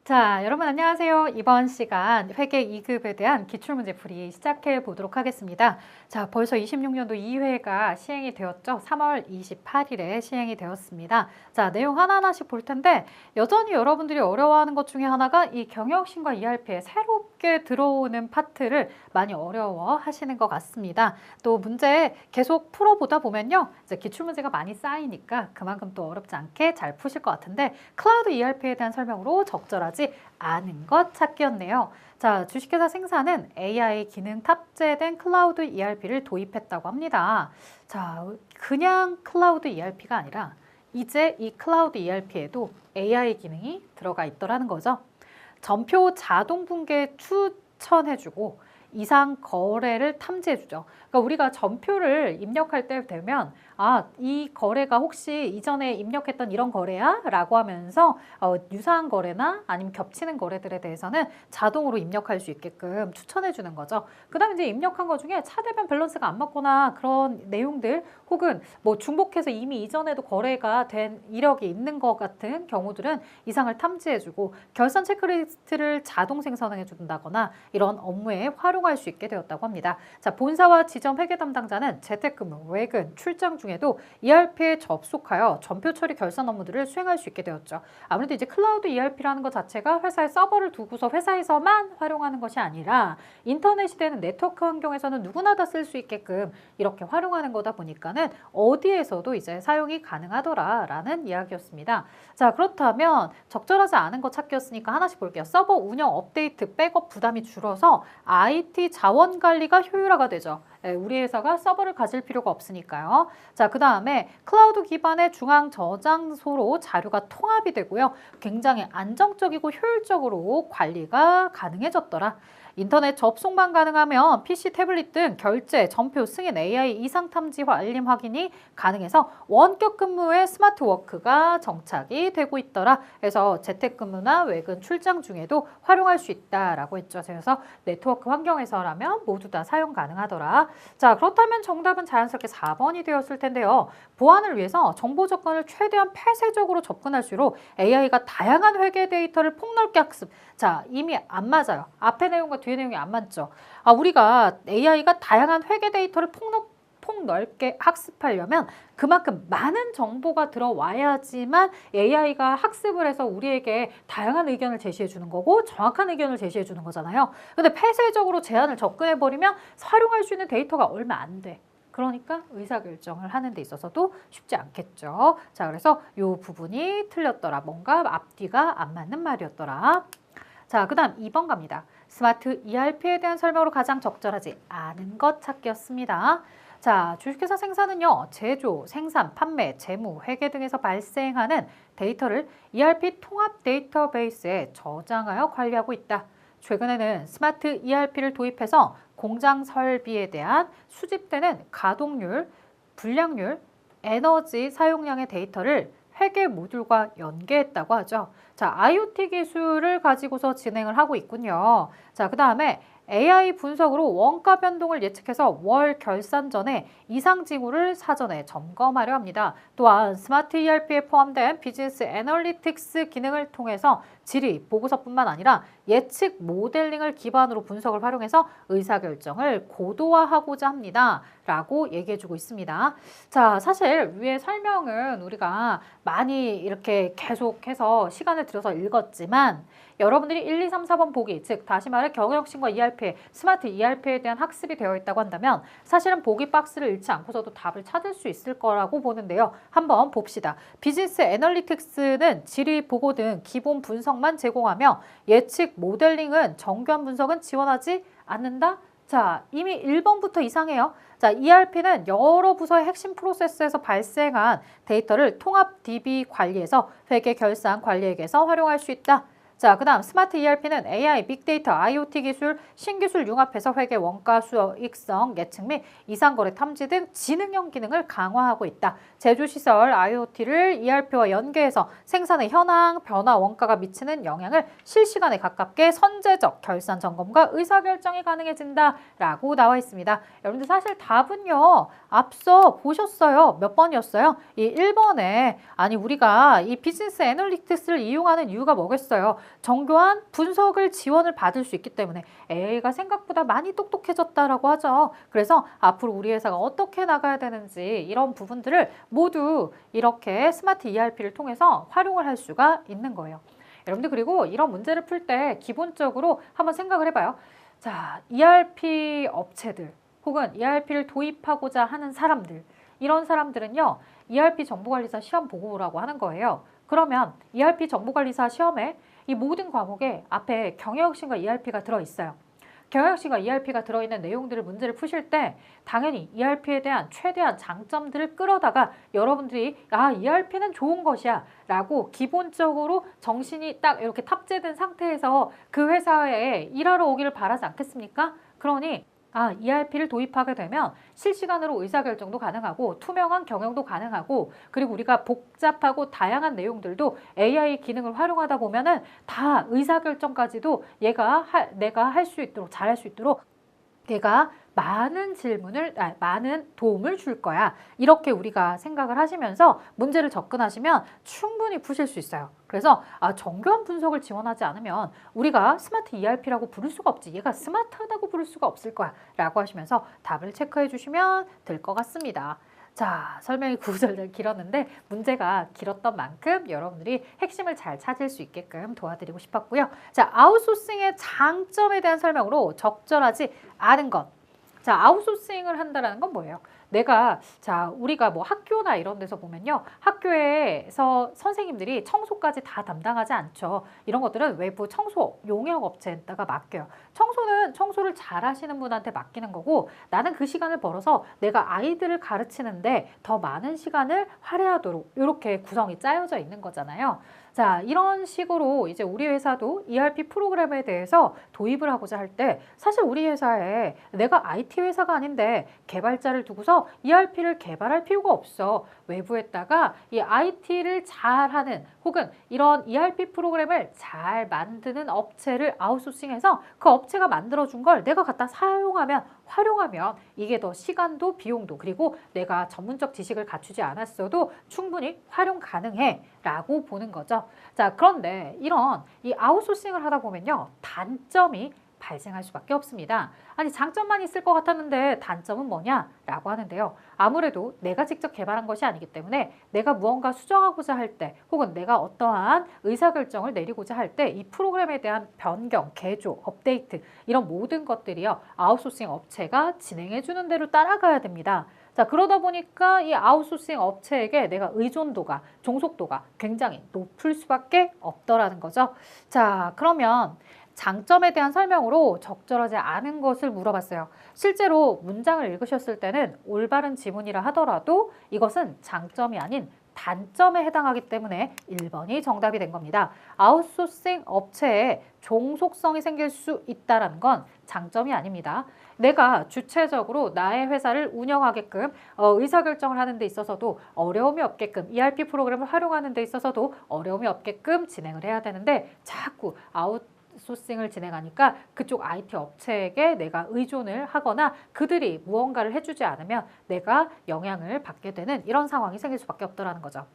자, 여러분 안녕하세요. 이번 시간 회계 2급에 대한 기출문제 풀이 시작해 보도록 하겠습니다. 자, 벌써 26년도 2회가 시행이 되었죠. 3월 28일에 시행이 되었습니다. 자, 내용 하나하나씩 볼 텐데 여전히 여러분들이 어려워하는 것 중에 하나가 이 경영신과 ERP에 새롭게 들어오는 파트를 많이 어려워하시는 것 같습니다. 또 문제 계속 풀어보다 보면요. 이제 기출문제가 많이 쌓이니까 그만큼 또 어렵지 않게 잘 푸실 것 같은데 클라우드 ERP에 대한 설명으로 적절하지 않은 것 찾기였네요. 자, 주식회사 생사는 AI 기능 탑재된 클라우드 ERP를 도입했다고 합니다. 자, 그냥 클라우드 ERP가 아니라 이제 이 클라우드 ERP에도 AI 기능이 들어가 있더라는 거죠. 전표 자동 붕괴 추천해주고 이상 거래를 탐지해주죠. 그러니까 우리가 전표를 입력할 때 되면 이 거래가 혹시 이전에 입력했던 이런 거래야? 라고 하면서 유사한 거래나 아니면 겹치는 거래들에 대해서는 자동으로 입력할 수 있게끔 추천해 주는 거죠. 그 다음에 이제 입력한 것 중에 차대변 밸런스가 안 맞거나 그런 내용들 혹은 뭐 중복해서 이미 이전에도 거래가 된 이력이 있는 것 같은 경우들은 이상을 탐지해 주고 결산 체크리스트를 자동 생성해 준다거나 이런 업무에 활용할 수 있게 되었다고 합니다. 자, 본사와 지점 회계 담당자는 재택근무, 외근, 출장 중에도 ERP에 접속하여 전표 처리 결산 업무들을 수행할 수 있게 되었죠. 아무래도 이제 클라우드 ERP라는 것 자체가 회사에 서버를 두고서 회사에서만 활용하는 것이 아니라 인터넷이 되는 네트워크 환경에서는 누구나 다 쓸 수 있게끔 이렇게 활용하는 거다 보니까는 어디에서도 이제 사용이 가능하더라라는 이야기였습니다. 자, 그렇다면 적절하지 않은 것 찾기였으니까 하나씩 볼게요. 서버 운영, 업데이트, 백업 부담이 줄어서 IT 자원 관리가 효율화가 되죠. 우리 회사가 서버를 가질 필요가 없으니까요. 자, 그 다음에 클라우드 기반의 중앙 저장소로 자료가 통합이 되고요. 굉장히 안정적이고 효율적으로 관리가 가능해졌더라. 인터넷 접속만 가능하면 PC, 태블릿 등 결제, 전표, 승인, AI 이상 탐지와 알림 확인이 가능해서 원격 근무에 스마트 워크가 정착이 되고 있더라. 그래서 재택근무나 외근 출장 중에도 활용할 수 있다라고 했죠. 그래서 네트워크 환경에서라면 모두 다 사용 가능하더라. 자, 그렇다면 정답은 자연스럽게 4번이 되었을 텐데요. 보안을 위해서 정보 접근을 최대한 폐쇄적으로 접근할수록 AI가 다양한 회계 데이터를 폭넓게 학습. 자, 이미 안 맞아요. 앞에 내용과 뒤에 내용이 안 맞죠. 우리가 AI가 다양한 회계 데이터를 폭넓게 학습하려면 그만큼 많은 정보가 들어와야지만 AI가 학습을 해서 우리에게 다양한 의견을 제시해 주는 거고 정확한 의견을 제시해 주는 거잖아요. 근데 폐쇄적으로 제한을 접근해 버리면 활용할 수 있는 데이터가 얼마 안 돼. 그러니까 의사결정을 하는 데 있어서도 쉽지 않겠죠. 자, 그래서 이 부분이 틀렸더라. 뭔가 앞뒤가 안 맞는 말이었더라. 자, 그 다음 2번 갑니다. 스마트 ERP에 대한 설명으로 가장 적절하지 않은 것 찾기였습니다. 자, 주식회사 생사는요, 제조, 생산, 판매, 재무, 회계 등에서 발생하는 데이터를 ERP 통합 데이터베이스에 저장하여 관리하고 있다. 최근에는 스마트 ERP를 도입해서 공장 설비에 대한 수집되는 가동률, 분량률, 에너지 사용량의 데이터를 회계 모듈과 연계했다고 하죠. 자, IoT 기술을 가지고서 진행을 하고 있군요. 자, 그 다음에 AI 분석으로 원가 변동을 예측해서 월 결산 전에 이상 징후를 사전에 점검하려 합니다. 또한 스마트 ERP에 포함된 비즈니스 애널리틱스 기능을 통해서 질의, 보고서뿐만 아니라 예측 모델링을 기반으로 분석을 활용해서 의사결정을 고도화하고자 합니다. 라고 얘기해주고 있습니다. 자, 사실 위에 설명은 우리가 많이 이렇게 계속해서 시간을 들여서 읽었지만 여러분들이 1, 2, 3, 4번 보기, 즉 다시 말해 경영신과 ERP, 스마트 ERP에 대한 학습이 되어 있다고 한다면 사실은 보기 박스를 읽지 않고서도 답을 찾을 수 있을 거라고 보는데요. 한번 봅시다. 비즈니스 애널리틱스는 질의, 보고 등 기본 분석만 제공하며 예측 모델링은 정교한 분석은 지원하지 않는다. 자, 이미 1번부터 이상해요. 자, ERP는 여러 부서의 핵심 프로세스에서 발생한 데이터를 통합 DB 관리에서 회계 결산 관리액에서 활용할 수 있다. 자, 그 다음 스마트 ERP는 AI, 빅데이터, IoT 기술, 신기술 융합해서 회계 원가 수익성 예측 및 이상거래 탐지 등 지능형 기능을 강화하고 있다. 제조시설 IoT를 ERP와 연계해서 생산의 현황, 변화, 원가가 미치는 영향을 실시간에 가깝게 선제적 결산 점검과 의사결정이 가능해진다 라고 나와 있습니다. 여러분들 사실 답은요. 앞서 보셨어요. 몇 번이었어요? 이 1번에 아니 우리가 이 비즈니스 애널리틱스를 이용하는 이유가 뭐겠어요? 정교한 분석을 지원을 받을 수 있기 때문에 AI가 생각보다 많이 똑똑해졌다라고 하죠. 그래서 앞으로 우리 회사가 어떻게 나가야 되는지 이런 부분들을 모두 이렇게 스마트 ERP를 통해서 활용을 할 수가 있는 거예요. 여러분들 그리고 이런 문제를 풀 때 기본적으로 한번 생각을 해봐요. 자, ERP 업체들 혹은 ERP를 도입하고자 하는 사람들 이런 사람들은요. ERP 정보관리사 시험 보고 오라고 하는 거예요. 그러면 ERP 정보관리사 시험에 이 모든 과목에 앞에 경영혁신과 ERP가 들어있어요. 경영혁신과 ERP가 들어있는 내용들을 문제를 푸실 때 당연히 ERP에 대한 최대한 장점들을 끌어다가 여러분들이 ERP는 좋은 것이야 라고 기본적으로 정신이 딱 이렇게 탑재된 상태에서 그 회사에 일하러 오기를 바라지 않겠습니까? 그러니 ERP를 도입하게 되면 실시간으로 의사결정도 가능하고 투명한 경영도 가능하고 그리고 우리가 복잡하고 다양한 내용들도 AI 기능을 활용하다 보면은 다 의사결정까지도 내가 할 수 있도록 잘할 수 있도록 얘가 많은 도움을 줄 거야. 이렇게 우리가 생각을 하시면서 문제를 접근하시면 충분히 푸실 수 있어요. 그래서 정교한 분석을 지원하지 않으면 우리가 스마트 ERP라고 부를 수가 없지. 얘가 스마트하다고 부를 수가 없을 거야. 라고 하시면서 답을 체크해 주시면 될 것 같습니다. 자, 설명이 구구절절 길었는데 문제가 길었던 만큼 여러분들이 핵심을 잘 찾을 수 있게끔 도와드리고 싶었고요. 자, 아웃소싱의 장점에 대한 설명으로 적절하지 않은 것. 자, 아웃소싱을 한다는 건 뭐예요? 우리가 뭐 학교나 이런 데서 보면요. 학교에서 선생님들이 청소까지 다 담당하지 않죠. 이런 것들은 외부 청소 용역 업체에다가 맡겨요. 청소는 청소를 잘 하시는 분한테 맡기는 거고 나는 그 시간을 벌어서 내가 아이들을 가르치는데 더 많은 시간을 할애하도록 이렇게 구성이 짜여져 있는 거잖아요. 자, 이런 식으로 이제 우리 회사도 ERP 프로그램에 대해서 도입을 하고자 할 때 사실 우리 회사에 내가 IT 회사가 아닌데 개발자를 두고서 ERP를 개발할 필요가 없어. 외부에다가 이 IT를 잘하는 혹은 이런 ERP 프로그램을 잘 만드는 업체를 아웃소싱해서 그 업체가 만들어준 걸 내가 갖다 활용하면 이게 더 시간도 비용도 그리고 내가 전문적 지식을 갖추지 않았어도 충분히 활용 가능해 라고 보는 거죠. 자, 그런데 이 아웃소싱을 하다 보면요. 단점이 발생할 수밖에 없습니다. 아니 장점만 있을 것 같았는데 단점은 뭐냐라고 하는데요. 아무래도 내가 직접 개발한 것이 아니기 때문에 내가 무언가 수정하고자 할 때 혹은 내가 어떠한 의사결정을 내리고자 할 때 이 프로그램에 대한 변경, 개조, 업데이트 이런 모든 것들이요. 아웃소싱 업체가 진행해 주는 대로 따라가야 됩니다. 자, 그러다 보니까 이 아웃소싱 업체에게 내가 의존도가, 종속도가 굉장히 높을 수밖에 없더라는 거죠. 자, 그러면 장점에 대한 설명으로 적절하지 않은 것을 물어봤어요. 실제로 문장을 읽으셨을 때는 올바른 지문이라 하더라도 이것은 장점이 아닌 단점에 해당하기 때문에 1번이 정답이 된 겁니다. 아웃소싱 업체에 종속성이 생길 수 있다는 건 장점이 아닙니다. 내가 주체적으로 나의 회사를 운영하게끔 의사결정을 하는 데 있어서도 어려움이 없게끔 ERP 프로그램을 활용하는 데 있어서도 어려움이 없게끔 진행을 해야 되는데 자꾸 아웃소싱을 진행하니까 그쪽 IT 업체에게 내가 의존을 하거나 그들이 무언가를 해주지 않으면 내가 영향을 받게 되는 이런 상황이 생길 수밖에 없더라는 거죠.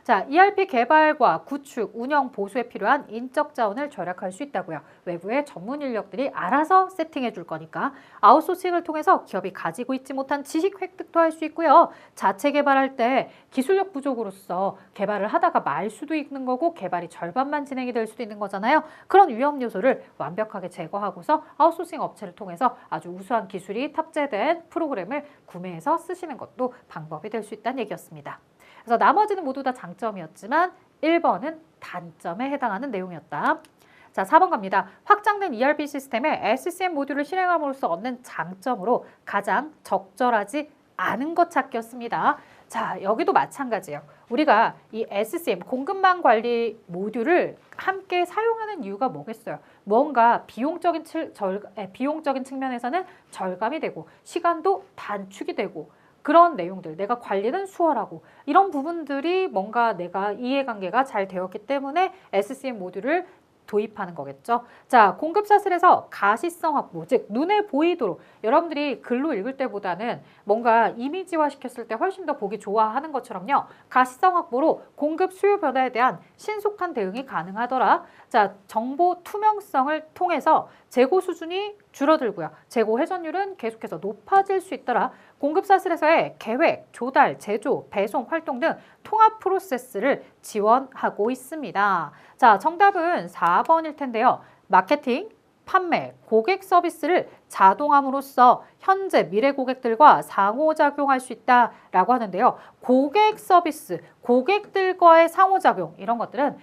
자, ERP 개발과 구축, 운영, 보수에 필요한 인적 자원을 절약할 수 있다고요. 외부의 전문 인력들이 알아서 세팅해 줄 거니까 아웃소싱을 통해서 기업이 가지고 있지 못한 지식 획득도 할 수 있고요. 자체 개발할 때 기술력 부족으로서 개발을 하다가 말 수도 있는 거고 개발이 절반만 진행이 될 수도 있는 거잖아요. 그런 위험 요소를 완벽하게 제거하고서 아웃소싱 업체를 통해서 아주 우수한 기술이 탑재된 프로그램을 구매해서 쓰시는 것도 방법이 될 수 있다는 얘기였습니다. 그래서 나머지는 모두 다 장점이었지만 1번은 단점에 해당하는 내용이었다. 자, 4번 갑니다. 확장된 ERP 시스템에 SCM 모듈을 실행함으로써 얻는 장점으로 가장 적절하지 않은 것 찾기였습니다. 자, 여기도 마찬가지예요. 우리가 이 SCM 공급망 관리 모듈을 함께 사용하는 이유가 뭐겠어요? 뭔가 비용적인 측면에서는 절감이 되고 시간도 단축이 되고 그런 내용들, 내가 관리는 수월하고 이런 부분들이 뭔가 내가 이해관계가 잘 되었기 때문에 SCM 모듈을 도입하는 거겠죠. 자, 공급사슬에서 가시성 확보, 즉 눈에 보이도록 여러분들이 글로 읽을 때보다는 뭔가 이미지화 시켰을 때 훨씬 더 보기 좋아하는 것처럼요. 가시성 확보로 공급 수요 변화에 대한 신속한 대응이 가능하더라. 자, 정보 투명성을 통해서 재고 수준이 줄어들고요. 재고 회전율은 계속해서 높아질 수 있더라. 공급사슬에서의 계획, 조달, 제조, 배송, 활동 등 통합 프로세스를 지원하고 있습니다. 자, 정답은 4번일 텐데요. 마케팅, 판매, 고객 서비스를 자동함으로써 현재 미래 고객들과 상호작용할 수 있다라고 하는데요. 고객 서비스, 고객들과의 상호작용 이런 것들은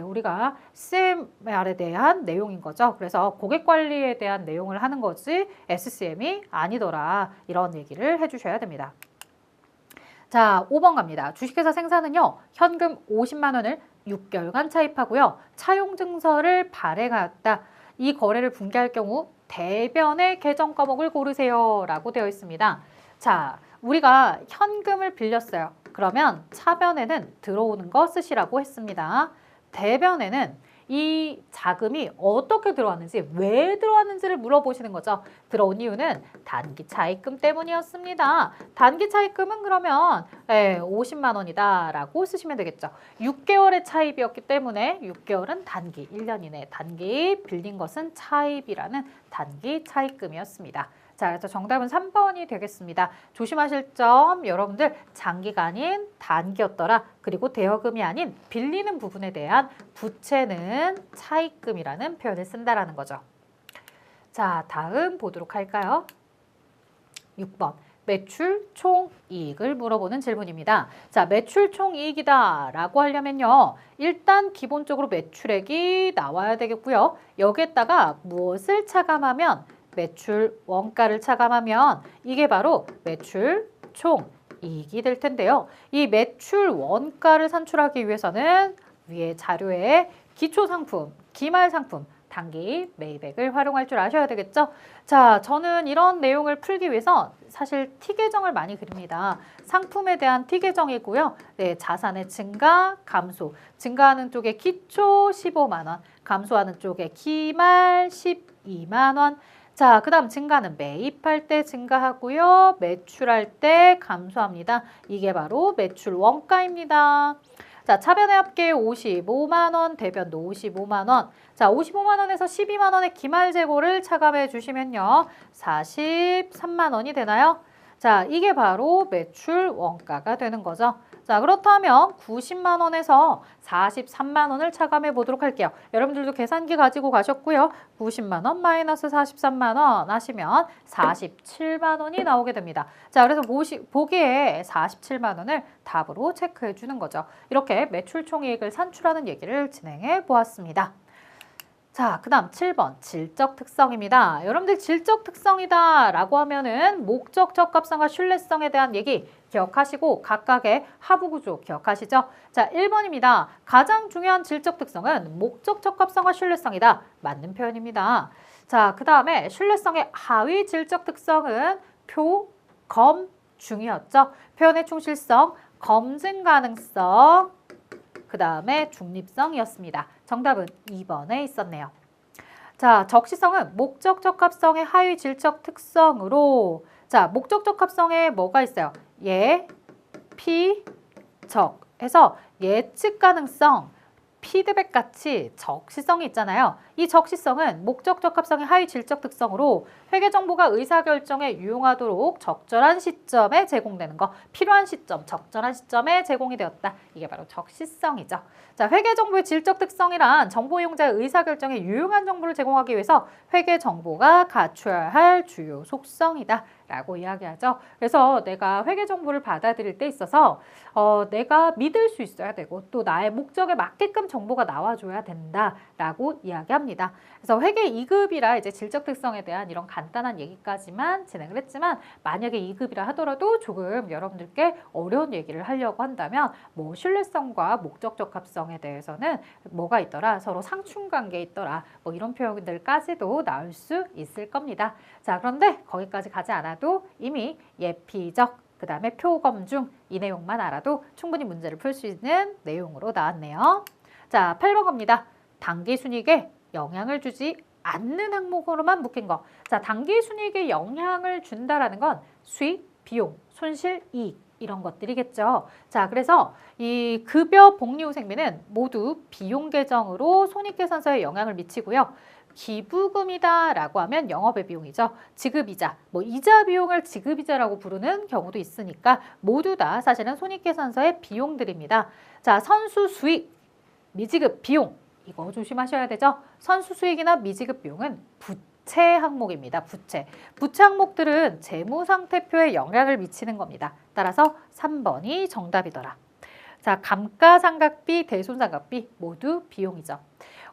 우리가 CMR에 대한 내용인 거죠. 그래서 고객 관리에 대한 내용을 하는 거지 SCM이 아니더라. 이런 얘기를 해주셔야 됩니다. 자, 5번 갑니다. 주식회사 생산은요. 현금 50만 원을 6개월간 차입하고요. 차용 증서를 발행하였다. 이 거래를 붕괴할 경우 대변의 계정 과목을 고르세요 라고 되어 있습니다. 자, 우리가 현금을 빌렸어요. 그러면 차변에는 들어오는 거 쓰시라고 했습니다. 대변에는 이 자금이 어떻게 들어왔는지, 왜 들어왔는지를 물어보시는 거죠. 들어온 이유는 단기 차입금 때문이었습니다. 단기 차입금은 그러면 50만 원이다 라고 쓰시면 되겠죠. 6개월의 차입이었기 때문에 6개월은 단기, 1년 이내 단기, 빌린 것은 차입이라는 단기 차입금이었습니다. 자, 그래서 정답은 3번이 되겠습니다. 조심하실 점, 여러분들 장기가 아닌 단기였더라. 그리고 대여금이 아닌 빌리는 부분에 대한 부채는 차입금이라는 표현을 쓴다라는 거죠. 자, 다음 보도록 할까요? 6번. 매출 총이익을 물어보는 질문입니다. 자, 매출 총이익이다 라고 하려면요. 일단 기본적으로 매출액이 나와야 되겠고요. 여기에다가 무엇을 차감하면 매출 원가를 차감하면 이게 바로 매출 총이익이 될 텐데요. 이 매출 원가를 산출하기 위해서는 위에 자료에 기초상품, 기말상품, 단기 매입액을 활용할 줄 아셔야 되겠죠? 자, 저는 이런 내용을 풀기 위해서 사실 T계정을 많이 그립니다. 상품에 대한 T계정이고요. 네, 자산의 증가, 감소. 증가하는 쪽에 기초 15만 원, 감소하는 쪽에 기말 12만 원. 자, 그 다음 증가는 매입할 때 증가하고요. 매출할 때 감소합니다. 이게 바로 매출 원가입니다. 자, 차변의 합계 55만 원, 대변도 55만 원. 자, 55만 원에서 12만 원의 기말 재고를 차감해 주시면요. 43만 원이 되나요? 자, 이게 바로 매출 원가가 되는 거죠. 자, 그렇다면 90만 원에서 43만 원을 차감해 보도록 할게요. 여러분들도 계산기 가지고 가셨고요. 90만 원 마이너스 43만 원 하시면 47만 원이 나오게 됩니다. 자, 그래서 보기에 47만 원을 답으로 체크해 주는 거죠. 이렇게 매출 총이익을 산출하는 얘기를 진행해 보았습니다. 자, 그 다음 7번 질적 특성입니다. 여러분들 질적 특성이다 라고 하면은 목적 적합성과 신뢰성에 대한 얘기 기억하시고 각각의 하부 구조 기억하시죠? 자, 1번입니다. 가장 중요한 질적 특성은 목적 적합성과 신뢰성이다. 맞는 표현입니다. 자, 그 다음에 신뢰성의 하위 질적 특성은 표, 검, 중이었죠. 표현의 충실성, 검증 가능성, 그 다음에 중립성이었습니다. 정답은 2번에 있었네요. 자, 적시성은 목적 적합성의 하위 질적 특성으로 자, 목적 적합성에 뭐가 있어요? 예, 피, 적 해서 예측 가능성, 피드백 같이 적시성이 있잖아요. 이 적시성은 목적 적합성의 하위 질적 특성으로 회계 정보가 의사결정에 유용하도록 적절한 시점에 제공되는 거, 필요한 시점, 적절한 시점에 제공이 되었다. 이게 바로 적시성이죠. 자, 회계 정보의 질적 특성이란 정보 이용자의 의사결정에 유용한 정보를 제공하기 위해서 회계 정보가 갖춰야 할 주요 속성이다. 라고 이야기하죠. 그래서 내가 회계 정보를 받아들일 때 있어서 내가 믿을 수 있어야 되고 또 나의 목적에 맞게끔 정보가 나와줘야 된다라고 이야기합니다. 그래서 회계 2급이라 이제 질적 특성에 대한 이런 간단한 얘기까지만 진행을 했지만 만약에 2급이라 하더라도 조금 여러분들께 어려운 얘기를 하려고 한다면 뭐 신뢰성과 목적 적합성에 대해서는 뭐가 있더라, 서로 상충관계에 있더라, 뭐 이런 표현들까지도 나올 수 있을 겁니다. 자, 그런데 거기까지 가지 않아도 이미 예피적, 그 다음에 표검중 이 내용만 알아도 충분히 문제를 풀 수 있는 내용으로 나왔네요. 자, 8번 갑니다. 당기순이익에 영향을 주지 않는 항목으로만 묶인 거. 자, 당기순이익에 영향을 준다라는 건 수익, 비용, 손실, 이익 이런 것들이겠죠. 자, 그래서 이 급여 복리후 생비는 모두 비용 계정으로 손익계산서에 영향을 미치고요. 기부금이다라고 하면 영업의 비용이죠. 지급이자, 뭐 이자 비용을 지급이자라고 부르는 경우도 있으니까 모두 다 사실은 손익계산서의 비용들입니다. 자, 선수 수익, 미지급 비용 이거 조심하셔야 되죠. 선수 수익이나 미지급 비용은 부채 항목입니다. 부채 항목들은 재무상태표에 영향을 미치는 겁니다. 따라서 3번이 정답이더라. 자, 감가상각비, 대손상각비 모두 비용이죠.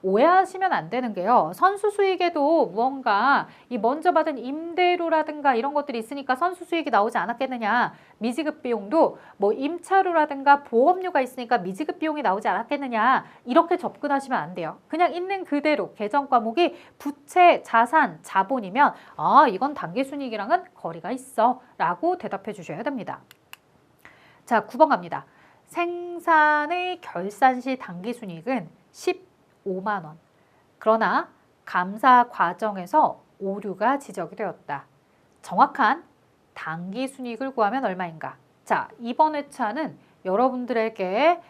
오해하시면 안 되는 게요. 선수 수익에도 무언가 이 먼저 받은 임대료라든가 이런 것들이 있으니까 선수 수익이 나오지 않았겠느냐. 미지급 비용도 뭐 임차료라든가 보험료가 있으니까 미지급 비용이 나오지 않았겠느냐. 이렇게 접근하시면 안 돼요. 그냥 있는 그대로 계정 과목이 부채, 자산, 자본이면 아, 이건 당기순이익이랑은 거리가 있어 라고 대답해 주셔야 됩니다. 자, 9번 갑니다. 생산의 결산 시 당기순이익은 15만 원. 그러나 감사 과정에서 오류가 지적이 되었다. 정확한 당기순이익을 구하면 얼마인가? 자, 이번 회차는 여러분들에게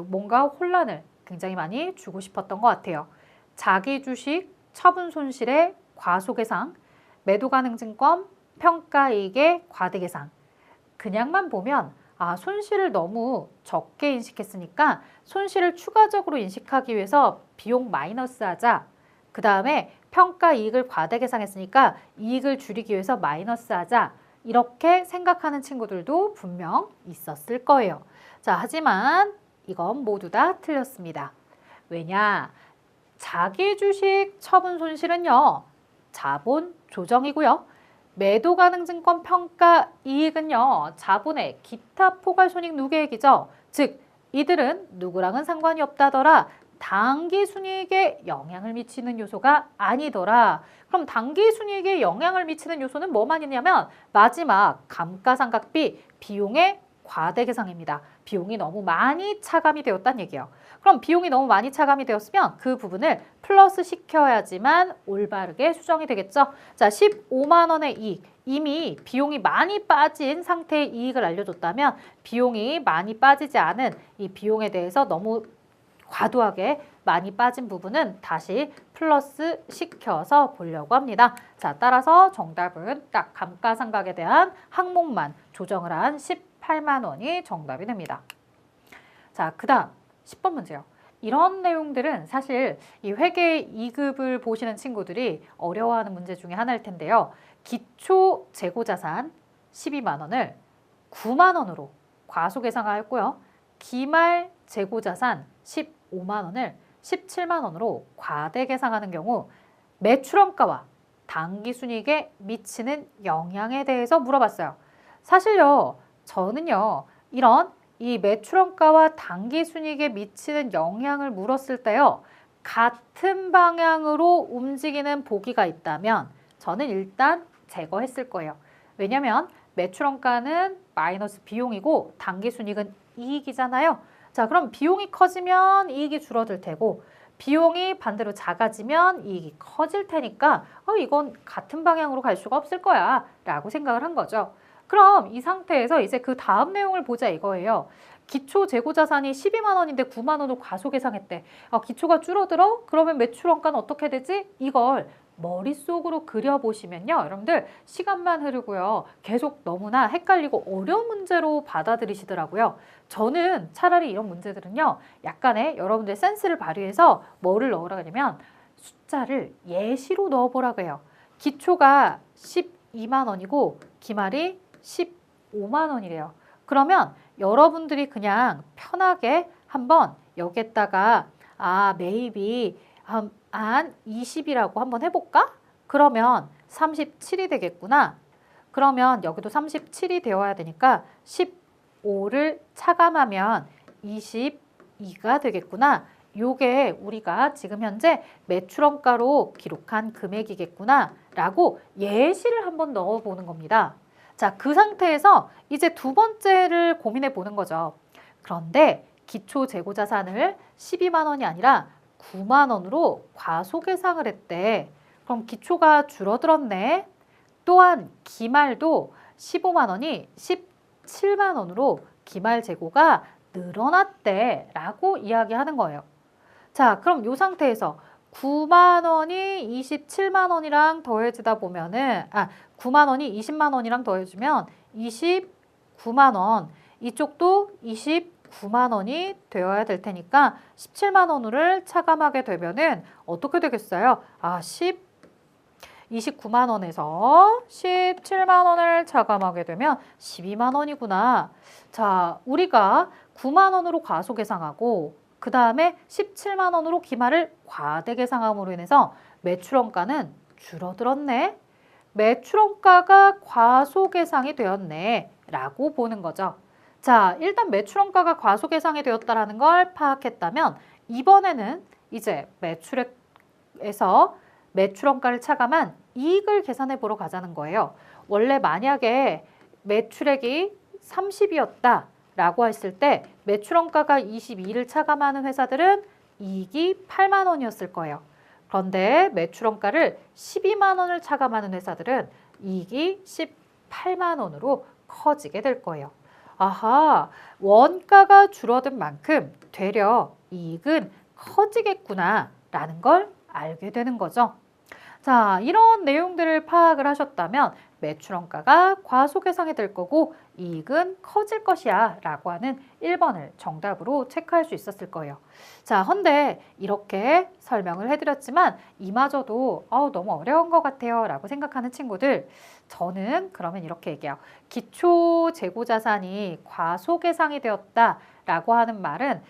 뭔가 혼란을 굉장히 많이 주고 싶었던 것 같아요. 자기 주식 처분 손실의 과소계상, 매도가능증권 평가이익의 과대계상. 그냥만 보면 아, 손실을 너무 적게 인식했으니까 손실을 추가적으로 인식하기 위해서 비용 마이너스 하자. 그 다음에 평가 이익을 과대 계상했으니까 이익을 줄이기 위해서 마이너스 하자. 이렇게 생각하는 친구들도 분명 있었을 거예요. 자, 하지만 이건 모두 다 틀렸습니다. 왜냐? 자기 주식 처분 손실은요. 자본 조정이고요. 매도가능증권 평가 이익은요. 자본의 기타 포괄손익 누계액이죠. 즉 이들은 누구랑은 상관이 없다더라. 당기순이익에 영향을 미치는 요소가 아니더라. 그럼 당기순이익에 영향을 미치는 요소는 뭐만 있냐면 마지막 감가상각비 비용의 과대계상입니다. 비용이 너무 많이 차감이 되었다는 얘기예요. 그럼 비용이 너무 많이 차감이 되었으면 그 부분을 플러스 시켜야지만 올바르게 수정이 되겠죠. 자, 15만 원의 이익. 이미 비용이 많이 빠진 상태의 이익을 알려줬다면 비용이 많이 빠지지 않은 이 비용에 대해서 너무 과도하게 많이 빠진 부분은 다시 플러스 시켜서 보려고 합니다. 자, 따라서 정답은 딱 감가상각에 대한 항목만 조정을 한 18만 원이 정답이 됩니다. 자, 그 다음 10번 문제요. 이런 내용들은 사실 이 회계 2급을 보시는 친구들이 어려워하는 문제 중에 하나일 텐데요. 기초 재고자산 12만 원을 9만 원으로 과소계상하였고요. 기말 재고자산 15만 원을 17만 원으로 과대계상하는 경우 매출원가와 당기순이익에 미치는 영향에 대해서 물어봤어요. 사실요, 저는요, 이런 이 매출원가와 당기순이익에 미치는 영향을 물었을 때요, 같은 방향으로 움직이는 보기가 있다면 저는 일단 제거했을 거예요. 왜냐면 매출원가는 마이너스 비용이고 당기순이익은 이익이잖아요. 자, 그럼 비용이 커지면 이익이 줄어들 테고 비용이 반대로 작아지면 이익이 커질 테니까 이건 같은 방향으로 갈 수가 없을 거야 라고 생각을 한 거죠. 그럼 이 상태에서 이제 그 다음 내용을 보자 이거예요. 기초 재고자산이 12만 원인데 9만 원으로 과소계상했대. 기초가 줄어들어? 그러면 매출원가는 어떻게 되지? 이걸 머릿속으로 그려보시면요. 여러분들 시간만 흐르고요. 계속 너무나 헷갈리고 어려운 문제로 받아들이시더라고요. 저는 차라리 이런 문제들은요. 약간의 여러분들의 센스를 발휘해서 뭐를 넣으라고 하냐면 숫자를 예시로 넣어보라고 해요. 기초가 12만 원이고 기말이 15만 원이래요. 그러면 여러분들이 그냥 편하게 한번 여기에다가 maybe 한 20이라고 한번 해볼까? 그러면 37이 되겠구나. 그러면 여기도 37이 되어야 되니까 15를 차감하면 22가 되겠구나. 요게 우리가 지금 현재 매출원가로 기록한 금액이겠구나 라고 예시를 한번 넣어보는 겁니다. 자, 그 상태에서 이제 두 번째를 고민해 보는 거죠. 그런데 기초 재고자산을 12만 원이 아니라 9만 원으로 과소계상을 했대. 그럼 기초가 줄어들었네. 또한 기말도 15만 원이 17만 원으로 기말 재고가 늘어났대 라고 이야기하는 거예요. 자, 그럼 이 상태에서 9만 원이 27만 원이랑 더해지다 보면은 9만 원이 20만 원이랑 더해주면 29만 원, 이쪽도 29만 원이 되어야 될 테니까 17만 원을 차감하게 되면은 어떻게 되겠어요? 29만 원에서 17만 원을 차감하게 되면 12만 원이구나. 자, 우리가 9만 원으로 과소계상하고 그 다음에 17만 원으로 기말을 과대계상함으로 인해서 매출원가는 줄어들었네. 매출원가가 과소계상이 되었네 라고 보는 거죠. 자, 일단 매출원가가 과소계상이 되었다는 걸 파악했다면 이번에는 이제 매출액에서 매출원가를 차감한 이익을 계산해 보러 가자는 거예요. 원래 만약에 매출액이 30이었다 라고 했을 때 매출원가가 22를 차감하는 회사들은 이익이 8만 원이었을 거예요. 그런데 매출원가를 12만 원을 차감하는 회사들은 이익이 18만 원으로 커지게 될 거예요. 아하, 원가가 줄어든 만큼 되려 이익은 커지겠구나 라는 걸 알게 되는 거죠. 자, 이런 내용들을 파악을 하셨다면 매출원가가 과소계상이 될 거고 이익은 커질 것이야 라고 하는 1번을 정답으로 체크할 수 있었을 거예요. 자, 헌데 이렇게 설명을 해드렸지만 이마저도 너무 어려운 것 같아요 라고 생각하는 친구들, 저는 그러면 이렇게 얘기해요. 기초 재고자산이 과소계상이 되었다 라고 하는 말은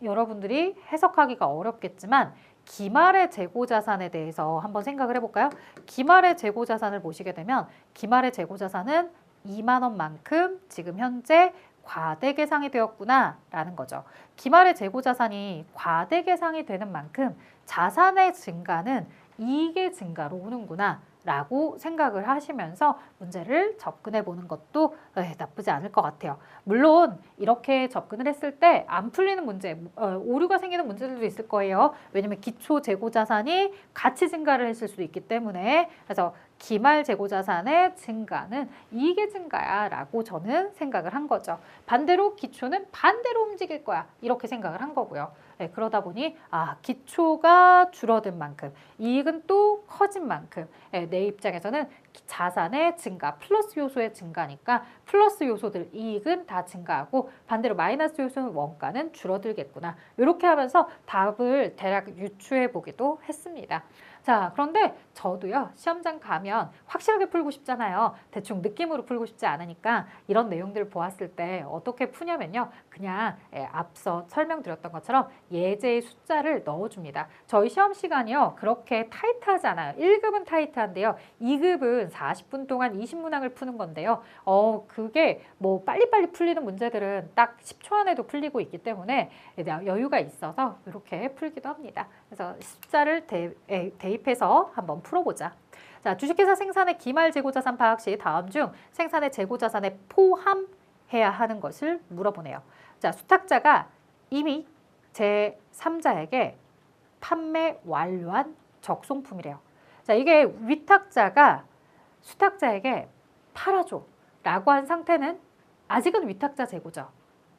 여러분들이 해석하기가 어렵겠지만 기말의 재고자산에 대해서 한번 생각을 해볼까요? 기말의 재고자산을 보시게 되면 기말의 재고자산은 2만 원만큼 지금 현재 과대계상이 되었구나 라는 거죠. 기말의 재고자산이 과대계상이 되는 만큼 자산의 증가는 이익의 증가로 오는구나 라고 생각을 하시면서 문제를 접근해 보는 것도 나쁘지 않을 것 같아요. 물론 이렇게 접근을 했을 때 안 풀리는 문제, 오류가 생기는 문제들도 있을 거예요. 왜냐면 기초 재고자산이 가치 증가를 했을 수도 있기 때문에. 그래서 기말 재고자산의 증가는 이익의 증가야 라고 저는 생각을 한 거죠. 반대로 기초는 반대로 움직일 거야 이렇게 생각을 한 거고요. 그러다 보니 기초가 줄어든 만큼 이익은 또 커진 만큼 내 입장에서는 자산의 증가, 플러스 요소의 증가니까 플러스 요소들 이익은 다 증가하고 반대로 마이너스 요소는 원가는 줄어들겠구나. 이렇게 하면서 답을 대략 유추해 보기도 했습니다. 자, 그런데 저도요, 시험장 가면 확실하게 풀고 싶잖아요. 대충 느낌으로 풀고 싶지 않으니까 이런 내용들을 보았을 때 어떻게 푸냐면요. 그냥 앞서 설명드렸던 것처럼 예제의 숫자를 넣어줍니다. 저희 시험 시간이요, 그렇게 타이트하지 않아요. 1급은 타이트한데요. 2급은 40분 동안 20문항을 푸는 건데요. 그게 뭐 빨리빨리 풀리는 문제들은 딱 10초 안에도 풀리고 있기 때문에 여유가 있어서 이렇게 풀기도 합니다. 그래서 숫자를 대입해서 한번 풀어보자. 자, 주식회사 생산의 기말 재고자산 파악 시 다음 중 생산의 재고자산에 포함해야 하는 것을 물어보네요. 자, 수탁자가 이미 제3자에게 판매 완료한 적송품이래요. 자, 이게 위탁자가 수탁자에게 팔아줘 라고 한 상태는 아직은 위탁자 재고죠.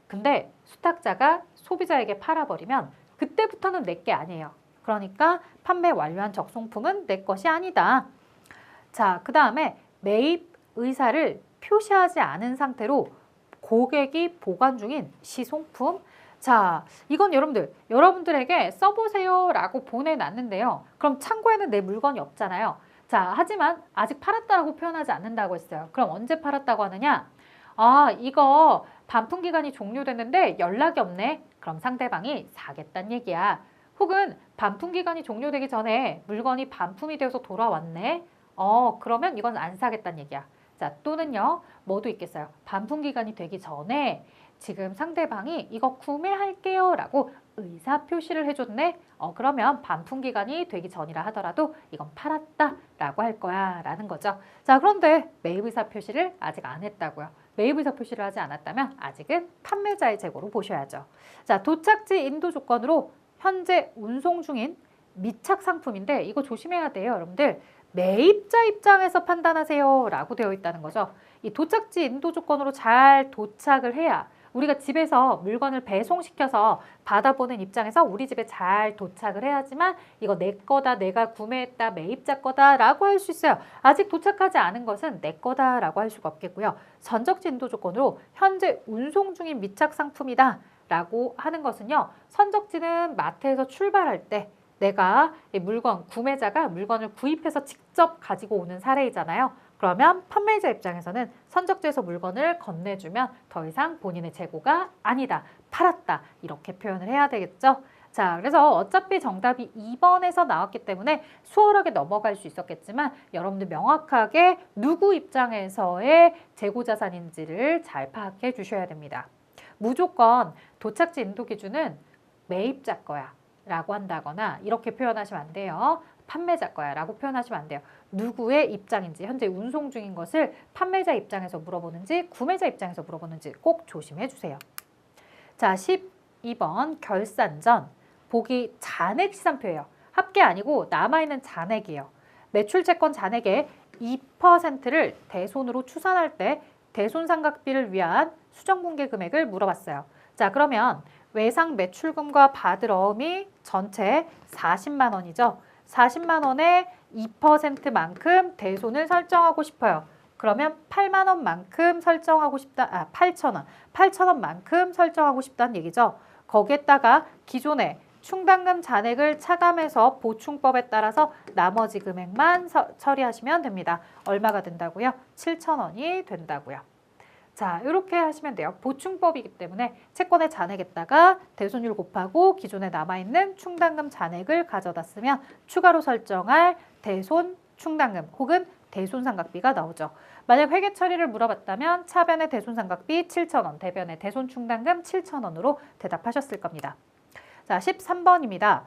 근데 수탁자가 소비자에게 팔아버리면 그때부터는 내 게 아니에요. 그러니까 판매 완료한 적송품은 내 것이 아니다. 자, 그 다음에 매입 의사를 표시하지 않은 상태로 고객이 보관 중인 시송품. 자, 이건 여러분들에게 써보세요 라고 보내놨는데요. 그럼 창고에는 내 물건이 없잖아요. 자, 하지만 아직 팔았다라고 표현하지 않는다고 했어요. 그럼 언제 팔았다고 하느냐? 이거 반품기간이 종료됐는데 연락이 없네. 그럼 상대방이 사겠다는 얘기야. 혹은 반품기간이 종료되기 전에 물건이 반품이 되어서 돌아왔네. 그러면 이건 안 사겠다는 얘기야. 자, 또는요, 뭐도 있겠어요. 반품기간이 되기 전에 지금 상대방이 이거 구매할게요 라고 의사표시를 해줬네. 그러면 반품기간이 되기 전이라 하더라도 이건 팔았다 라고 할 거야 라는 거죠. 자, 그런데 매입 의사표시를 아직 안 했다고요. 매입 의사표시를 하지 않았다면 아직은 판매자의 재고로 보셔야죠. 자, 도착지 인도 조건으로 현재 운송 중인 미착 상품인데 이거 조심해야 돼요, 여러분들. 매입자 입장에서 판단하세요 라고 되어 있다는 거죠. 이 도착지 인도 조건으로 잘 도착을 해야 우리가 집에서 물건을 배송시켜서 받아보는 입장에서 우리 집에 잘 도착을 해야지만 이거 내 거다, 내가 구매했다, 매입자 거다 라고 할 수 있어요. 아직 도착하지 않은 것은 내 거다 라고 할 수가 없겠고요. 선적지 인도 조건으로 현재 운송 중인 미착 상품이다 라고 하는 것은요. 선적지는 마트에서 출발할 때 내가 이 물건, 구매자가 물건을 구입해서 직접 가지고 오는 사례이잖아요. 그러면 판매자 입장에서는 선적지에서 물건을 건네주면 더 이상 본인의 재고가 아니다, 팔았다 이렇게 표현을 해야 되겠죠. 자, 그래서 어차피 정답이 2번에서 나왔기 때문에 수월하게 넘어갈 수 있었겠지만 여러분들 명확하게 누구 입장에서의 재고자산인지를 잘 파악해 주셔야 됩니다. 무조건 도착지 인도 기준은 매입자 거야 라고 한다거나 이렇게 표현하시면 안 돼요. 판매자 거야 라고 표현하시면 안 돼요. 누구의 입장인지, 현재 운송 중인 것을 판매자 입장에서 물어보는지 구매자 입장에서 물어보는지 꼭 조심해 주세요. 자, 12번 결산 전 보기 잔액 시산표예요. 합계 아니고 남아있는 잔액이에요. 매출채권 잔액의 2%를 대손으로 추산할 때 대손상각비를 위한 수정공개 금액을 물어봤어요. 자, 그러면 외상 매출금과 받으러움이 전체 40만 원이죠. 40만 원에 2%만큼 대손을 설정하고 싶어요. 그러면 8만 원만큼 설정하고 싶다. 8천 원. 8천 원만큼 설정하고 싶다는 얘기죠. 거기에다가 기존에 충당금 잔액을 차감해서 보충법에 따라서 나머지 금액만 처리하시면 됩니다. 얼마가 된다고요? 7천 원이 된다고요. 자, 이렇게 하시면 돼요. 보충법이기 때문에 채권의 잔액에다가 대손율 곱하고 기존에 남아있는 충당금 잔액을 가져다 쓰면 추가로 설정할 대손 충당금 혹은 대손상각비가 나오죠. 만약 회계 처리를 물어봤다면 차변의 대손상각비 7,000원, 대변의 대손 충당금 7,000원으로 대답하셨을 겁니다. 자, 13번입니다.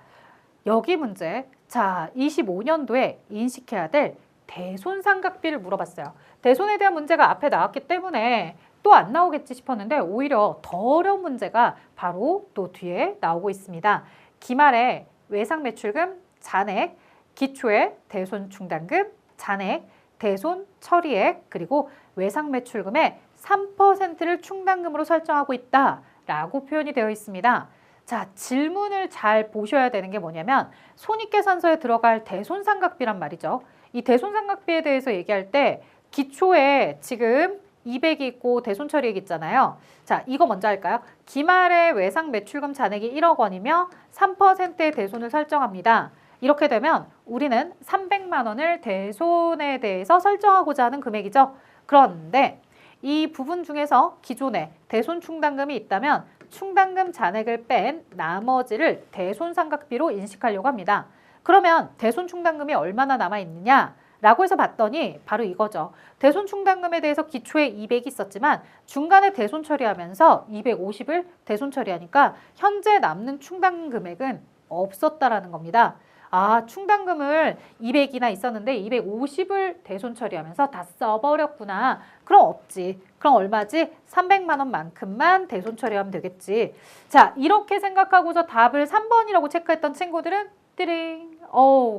여기 문제. 자, 25년도에 인식해야 될 대손상각비를 물어봤어요. 대손에 대한 문제가 앞에 나왔기 때문에 또 안 나오겠지 싶었는데 오히려 더 어려운 문제가 바로 또 뒤에 나오고 있습니다. 기말에 외상매출금 잔액, 기초의 대손 충당금 잔액, 대손 처리액, 그리고 외상매출금의 3%를 충당금으로 설정하고 있다라고 표현이 되어 있습니다. 자, 질문을 잘 보셔야 되는 게 뭐냐면 손익계산서에 들어갈 대손상각비란 말이죠. 이 대손상각비에 대해서 얘기할 때 기초에 지금 200이 있고 대손처리액 있잖아요. 자, 이거 먼저 할까요? 기말의 외상매출금 잔액이 1억 원이며 3%의 대손을 설정합니다. 이렇게 되면 우리는 300만 원을 대손에 대해서 설정하고자 하는 금액이죠. 그런데 이 부분 중에서 기존에 대손 충당금이 있다면 충당금 잔액을 뺀 나머지를 대손상각비로 인식하려고 합니다. 그러면 대손 충당금이 얼마나 남아있느냐? 라고 해서 봤더니 바로 이거죠. 대손 충당금에 대해서 기초에 200이 있었지만 중간에 대손 처리하면서 250을 대손 처리하니까 현재 남는 충당금 금액은 없었다라는 겁니다. 아, 충당금을 200이나 있었는데 250을 대손 처리하면서 다 써버렸구나. 그럼 없지. 그럼 얼마지? 300만 원만큼만 대손 처리하면 되겠지. 자, 이렇게 생각하고서 답을 3번이라고 체크했던 친구들은 띠링.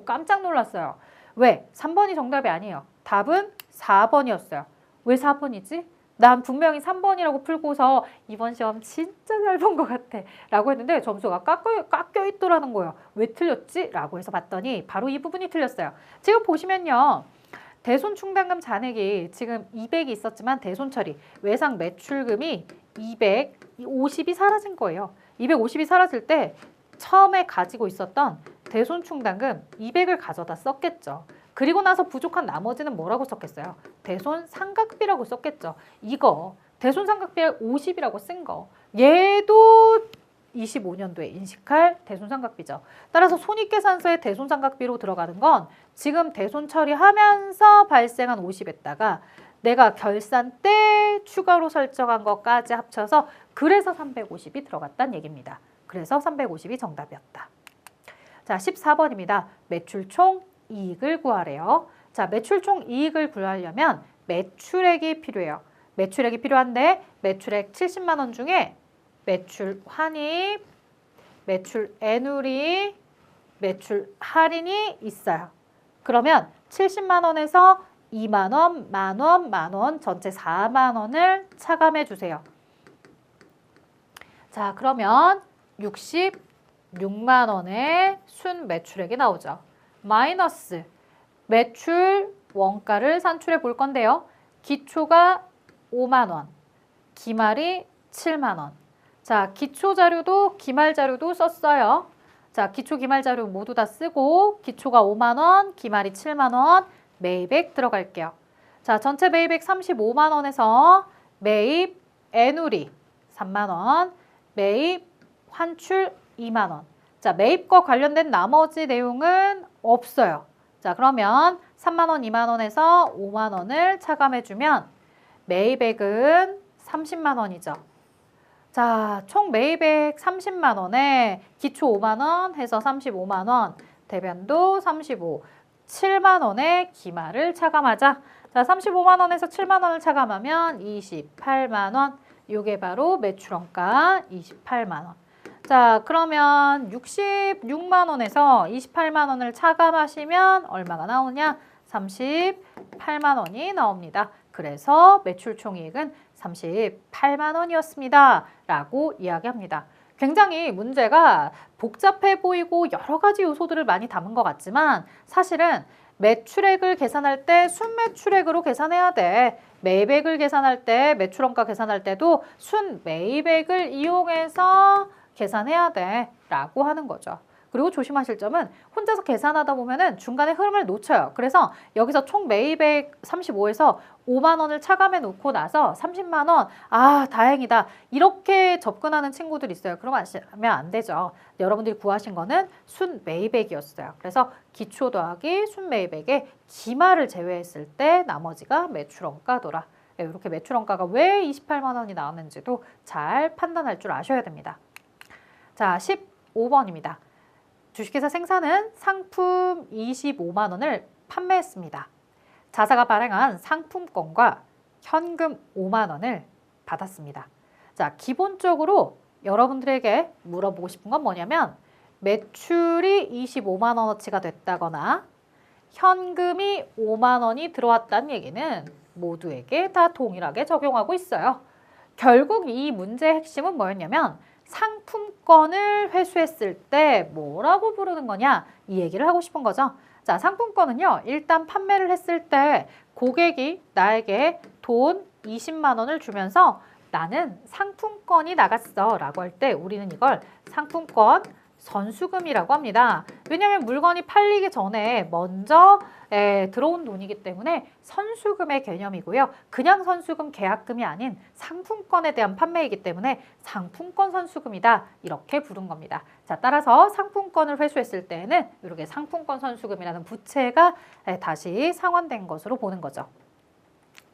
깜짝 놀랐어요. 왜? 3번이 정답이 아니에요. 답은 4번이었어요. 왜 4번이지? 난 분명히 3번이라고 풀고서 이번 시험 진짜 잘 본 것 같아 라고 했는데 점수가 깎여 있더라는 거예요. 왜 틀렸지? 라고 해서 봤더니 바로 이 부분이 틀렸어요. 지금 보시면요. 대손 충당금 잔액이 지금 200이 있었지만 대손 처리, 외상 매출금이 250이 사라진 거예요. 250이 사라질 때 처음에 가지고 있었던 대손 충당금 200을 가져다 썼겠죠. 그리고 나서 부족한 나머지는 뭐라고 썼겠어요? 대손 상각비라고 썼겠죠. 이거 대손 상각비를 50이라고 쓴 거. 얘도 25년도에 인식할 대손 상각비죠. 따라서 손익계산서에 대손 상각비로 들어가는 건 지금 대손 처리하면서 발생한 50에다가 내가 결산 때 추가로 설정한 것까지 합쳐서 그래서 350이 들어갔다는 얘기입니다. 그래서 350이 정답이었다. 자, 14번입니다. 매출 총 이익을 구하래요. 자, 매출 총 이익을 구하려면 매출액이 필요해요. 매출액이 필요한데 매출액 70만 원 중에 매출 환입 매출 애누리, 매출 할인이 있어요. 그러면 70만 원에서 2만 원, 만 원, 만 원, 전체 4만 원을 차감해 주세요. 자, 그러면 66만 원의 순 매출액이 나오죠. 마이너스 매출 원가를 산출해 볼 건데요. 기초가 5만 원, 기말이 7만 원. 자, 기초 자료도 기말 자료도 썼어요. 자, 기초 기말 자료 모두 다 쓰고 기초가 5만 원, 기말이 7만 원, 매입액 들어갈게요. 자, 전체 매입액 35만 원에서 매입 애누리 3만 원, 매입 환출 2만 원. 자, 매입과 관련된 나머지 내용은 없어요. 자, 그러면 3만 원, 2만 원에서 5만 원을 차감해주면 매입액은 30만 원이죠. 자, 총 매입액 30만 원에 기초 5만 원 해서 35만 원, 대변도 35, 7만 원의 기말을 차감하자. 자, 35만 원에서 7만 원을 차감하면 28만 원. 이게 바로 매출원가 28만 원. 자, 그러면 66만 원에서 28만 원을 차감하시면 얼마가 나오냐? 38만 원이 나옵니다. 그래서 매출 총이익은 38만 원이었습니다. 라고 이야기합니다. 굉장히 문제가 복잡해 보이고 여러 가지 요소들을 많이 담은 것 같지만 사실은 매출액을 계산할 때 순매출액으로 계산해야 돼. 매입액을 계산할 때, 매출원가 계산할 때도 순매입액을 이용해서 계산해야 돼 라고 하는 거죠. 그리고 조심하실 점은 혼자서 계산하다 보면은 중간에 흐름을 놓쳐요. 그래서 여기서 총 매입액 35에서 5만 원을 차감해 놓고 나서 30만 원, 아, 다행이다. 이렇게 접근하는 친구들 있어요. 그런 거 하시면 안 되죠. 여러분들이 구하신 거는 순매입액이었어요. 그래서 기초 더하기 순매입액의 기말을 제외했을 때 나머지가 매출원가더라. 이렇게 매출원가가 왜 28만 원이 나왔는지도 잘 판단할 줄 아셔야 됩니다. 자, 15번입니다. 주식회사 생산은 상품 25만 원을 판매했습니다. 자사가 발행한 상품권과 현금 5만 원을 받았습니다. 자, 기본적으로 여러분들에게 물어보고 싶은 건 뭐냐면 매출이 25만 원어치가 됐다거나 현금이 5만 원이 들어왔다는 얘기는 모두에게 다 동일하게 적용하고 있어요. 결국 이 문제의 핵심은 뭐였냐면 상품권을 회수했을 때 뭐라고 부르는 거냐 이 얘기를 하고 싶은 거죠. 자, 상품권은요. 일단 판매를 했을 때 고객이 나에게 돈 20만 원을 주면서 나는 상품권이 나갔어 라고 할 때 우리는 이걸 상품권 선수금이라고 합니다. 왜냐하면 물건이 팔리기 전에 먼저 들어온 돈이기 때문에 선수금의 개념이고요. 그냥 선수금 계약금이 아닌 상품권에 대한 판매이기 때문에 상품권 선수금이다. 이렇게 부른 겁니다. 자, 따라서 상품권을 회수했을 때에는 이렇게 상품권 선수금이라는 부채가 다시 상환된 것으로 보는 거죠.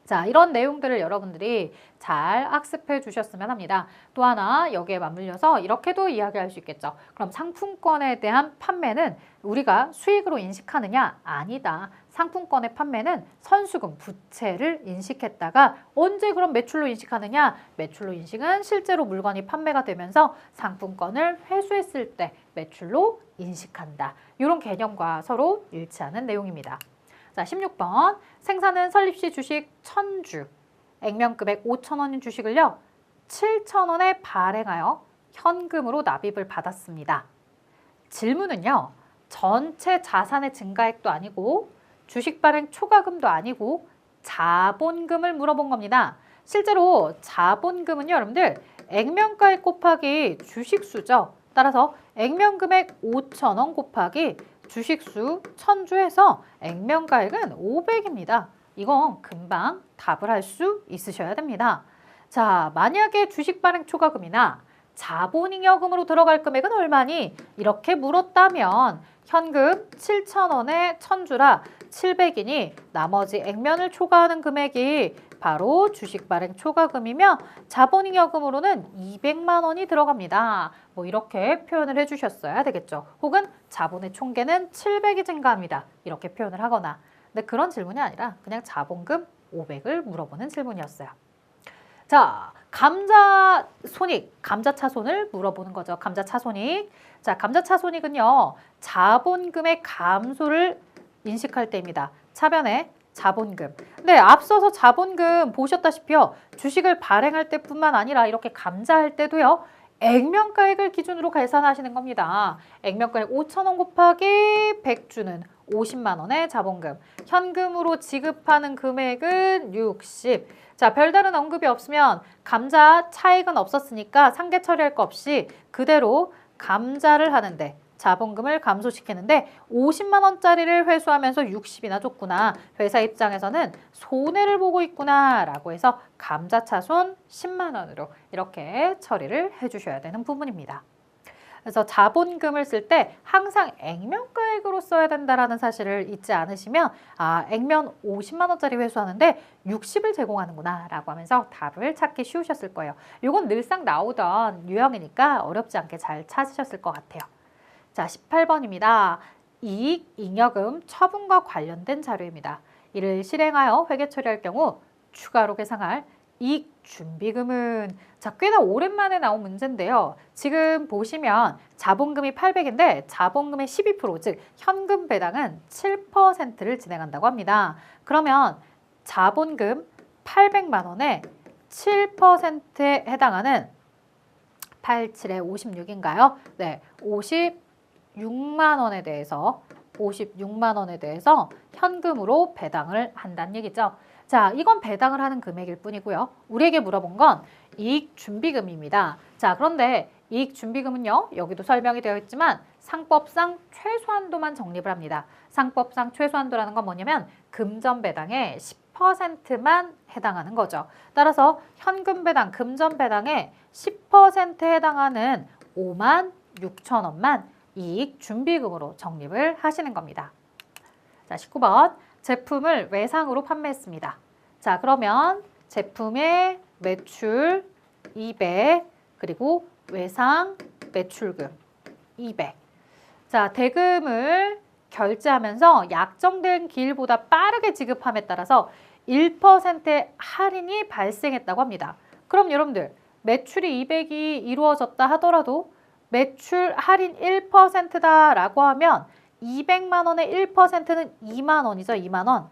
자, 이런 내용들을 여러분들이 잘 학습해 주셨으면 합니다. 또 하나 여기에 맞물려서 이렇게도 이야기할 수 있겠죠. 그럼 상품권에 대한 판매는 우리가 수익으로 인식하느냐? 아니다. 상품권의 판매는 선수금, 부채를 인식했다가 언제 그럼 매출로 인식하느냐? 매출로 인식은 실제로 물건이 판매가 되면서 상품권을 회수했을 때 매출로 인식한다. 이런 개념과 서로 일치하는 내용입니다. 자, 16번. 생산은 설립시 주식 1000주, 액면금액 5천 원인 주식을요. 7천 원에 발행하여 현금으로 납입을 받았습니다. 질문은요. 전체 자산의 증가액도 아니고 주식 발행 초과금도 아니고 자본금을 물어본 겁니다. 실제로 자본금은요. 여러분들 액면가액 곱하기 주식수죠. 따라서 액면금액 5천 원 곱하기 주식수 1000주에서 액면가액은 500입니다. 이건 금방 답을 할 수 있으셔야 됩니다. 자, 만약에 주식 발행 초과금이나 자본잉여금으로 들어갈 금액은 얼마니? 이렇게 물었다면 현금 7,000원에 1000주라 700이니 나머지 액면을 초과하는 금액이 바로 주식 발행 초과금이며 자본잉여금으로는 200만 원이 들어갑니다. 뭐 이렇게 표현을 해주셨어야 되겠죠. 혹은 자본의 총계는 700이 증가합니다. 이렇게 표현을 하거나. 근데 그런 질문이 아니라 그냥 자본금 500을 물어보는 질문이었어요. 자, 감자 손익, 감자 차손을 물어보는 거죠. 감자 차손익. 자, 감자 차손익은요. 자본금의 감소를 인식할 때입니다. 차변에 자본금. 네, 앞서서 자본금 보셨다시피요. 주식을 발행할 때뿐만 아니라 이렇게 감자할 때도요. 액면가액을 기준으로 계산하시는 겁니다. 액면가액 5,000원 곱하기 100주는 50만 원의 자본금. 현금으로 지급하는 금액은 60. 자, 별다른 언급이 없으면 감자 차익은 없었으니까 상계 처리할 거 없이 그대로 감자를 하는데 자본금을 감소시키는데 50만 원짜리를 회수하면서 60이나 줬구나. 회사 입장에서는 손해를 보고 있구나 라고 해서 감자차손 10만 원으로 이렇게 처리를 해주셔야 되는 부분입니다. 그래서 자본금을 쓸 때 항상 액면가액으로 써야 된다는 사실을 잊지 않으시면 액면 50만 원짜리 회수하는데 60을 제공하는구나 라고 하면서 답을 찾기 쉬우셨을 거예요. 이건 늘상 나오던 유형이니까 어렵지 않게 잘 찾으셨을 것 같아요. 자, 18번입니다. 이익, 잉여금, 처분과 관련된 자료입니다. 이를 실행하여 회계 처리할 경우 추가로 계상할 이익 준비금은 꽤나 오랜만에 나온 문제인데요. 지금 보시면 자본금이 800인데 자본금의 12%, 즉 현금 배당은 7%를 진행한다고 합니다. 그러면 자본금 800만 원에 7%에 해당하는 87에 56인가요? 네, 56만 원에 대해서 현금으로 배당을 한다는 얘기죠. 자, 이건 배당을 하는 금액일 뿐이고요. 우리에게 물어본 건 이익 준비금입니다. 자, 그런데 이익 준비금은요. 여기도 설명이 되어 있지만 상법상 최소한도만 적립을 합니다. 상법상 최소한도라는 건 뭐냐면 금전 배당의 10%만 해당하는 거죠. 따라서 현금 배당, 금전 배당의 10%에 해당하는 5만 6천 원만 이익 준비금으로 적립을 하시는 겁니다. 자, 19번. 제품을 외상으로 판매했습니다. 자, 그러면 제품의 매출 200, 그리고 외상 매출금 200. 자, 대금을 결제하면서 약정된 기일보다 빠르게 지급함에 따라서 1%의 할인이 발생했다고 합니다. 그럼 여러분들 매출이 200이 이루어졌다 하더라도 매출 할인 1%다라고 하면 200만 원의 1%는 2만 원이죠. 2만 원.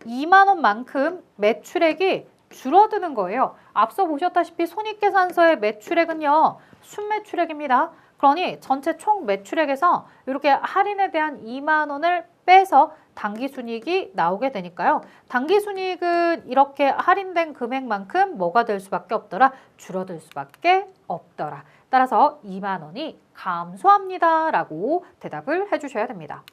2만 원만큼 매출액이 줄어드는 거예요. 앞서 보셨다시피 손익계산서의 매출액은요. 순매출액입니다. 그러니 전체 총 매출액에서 이렇게 할인에 대한 2만 원을 빼서 당기순이익이 나오게 되니까요. 당기순이익은 이렇게 할인된 금액만큼 뭐가 될 수밖에 없더라? 줄어들 수밖에 없더라. 따라서 2만 원이 감소합니다 라고 대답을 해주셔야 됩니다.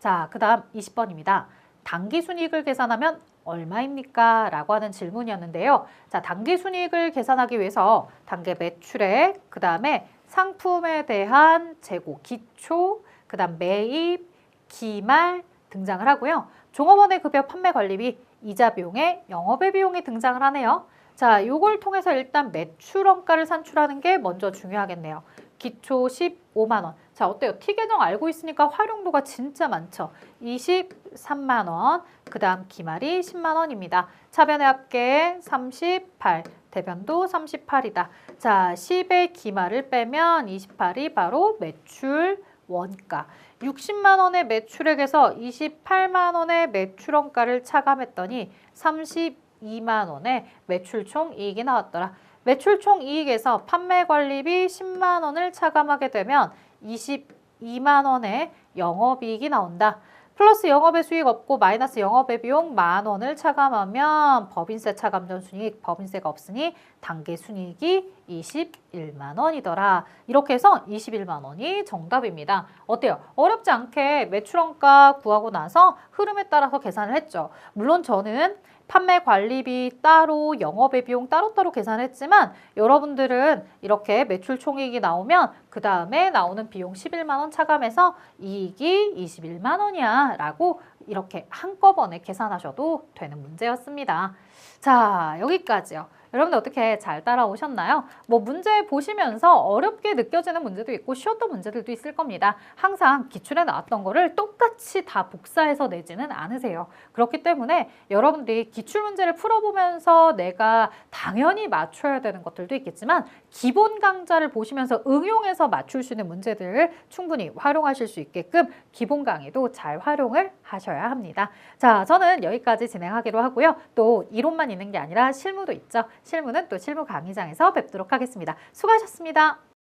자, 그 다음 20번입니다. 당기순이익을 계산하면 얼마입니까? 라고 하는 질문이었는데요. 자, 당기순이익을 계산하기 위해서 단계 매출액, 그 다음에 상품에 대한 재고, 기초, 그 다음 매입, 기말 등장을 하고요. 종업원의 급여 판매 관리비, 이자 비용에 영업의 비용이 등장을 하네요. 자, 요걸 통해서 일단 매출 원가를 산출하는 게 먼저 중요하겠네요. 기초 15만 원. 자, 어때요? T계정 알고 있으니까 활용도가 진짜 많죠. 23만 원. 그 다음 기말이 10만 원입니다. 차변의 합계 38. 대변도 38이다. 자, 10의 기말을 빼면 28이 바로 매출 원가. 60만 원의 매출액에서 28만 원의 매출 원가를 차감했더니 32만 원의 매출 총 이익이 나왔더라. 매출 총 이익에서 판매 관리비 10만 원을 차감하게 되면 22만 원의 영업이익이 나온다. 플러스 영업의 수익 없고 마이너스 영업의 비용 10,000 원을 차감하면 법인세 차감 전 순이익, 법인세가 없으니 단기 순이익이 21만 원이더라. 이렇게 해서 21만 원이 정답입니다. 어때요? 어렵지 않게 매출원가 구하고 나서 흐름에 따라서 계산을 했죠. 물론 저는 판매 관리비 따로, 영업의 비용 따로따로 계산했지만 여러분들은 이렇게 매출 총이익이 나오면 그 다음에 나오는 비용 11만 원 차감해서 이익이 21만 원이야 라고 이렇게 한꺼번에 계산하셔도 되는 문제였습니다. 자, 여기까지요. 여러분들 어떻게 잘 따라오셨나요? 뭐 문제 보시면서 어렵게 느껴지는 문제도 있고 쉬웠던 문제들도 있을 겁니다. 항상 기출에 나왔던 거를 똑같이 다 복사해서 내지는 않으세요. 그렇기 때문에 여러분들이 기출 문제를 풀어보면서 내가 당연히 맞춰야 되는 것들도 있겠지만 기본 강좌를 보시면서 응용해서 맞출 수 있는 문제들을 충분히 활용하실 수 있게끔 기본 강의도 잘 활용을 하셔야 합니다. 자, 저는 여기까지 진행하기로 하고요. 또 이론만 있는 게 아니라 실무도 있죠. 실무는 또 실무 강의장에서 뵙도록 하겠습니다. 수고하셨습니다.